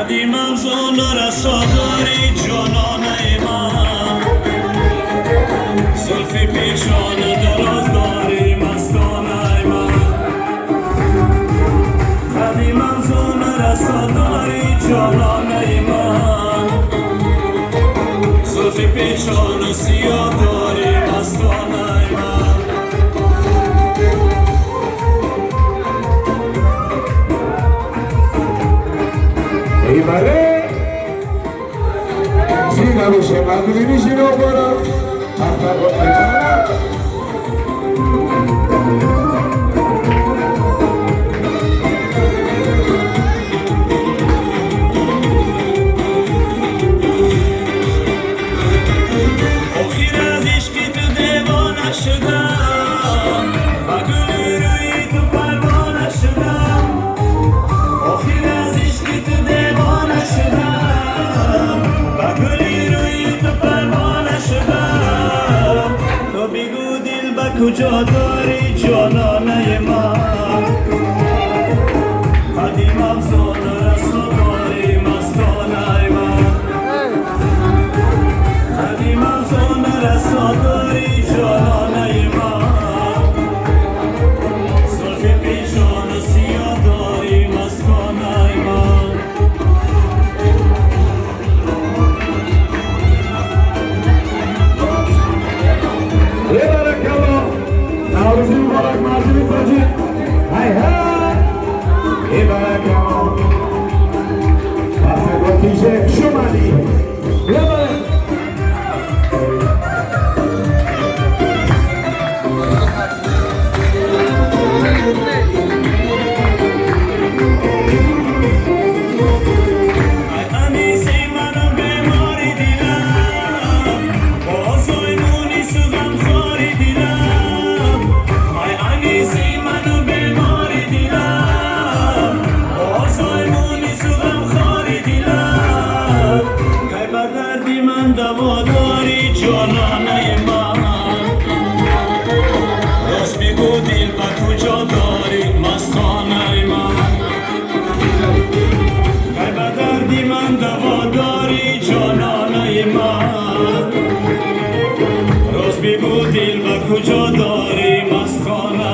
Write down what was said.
قدیمم زون رساداری جانانه من زلفی پیشان دراز داری مستانه من قدیمم زون رساداری جانانه من زلفی پیشان سیاه داری مستانه من ای بله زینا بشه مدلی میشین و برم حتی با ایمانم آخیر از عشقی تو دیوانه شدم و گل روی تو پروانه شدم آخیر از عشقی تو دیوانه شدم و گل روی تو پروانه شدم تو بگو دل به کجا داری جانانه من قدیم افسانه رسا داری مستانه من قدیم افسانه رسا داری جانانه من زلف پیشان سیاه داری مستانه من یه برکلا نوروزی مبارک مردمی تاجی های های یه برکلا پس با تیشه شمالی یه برکلا دواداری جانانه من راست بگو دل به کجا داری مستانه من ای به دردی من دواداری جانانه من راست بگو دل به کجا داری مستانه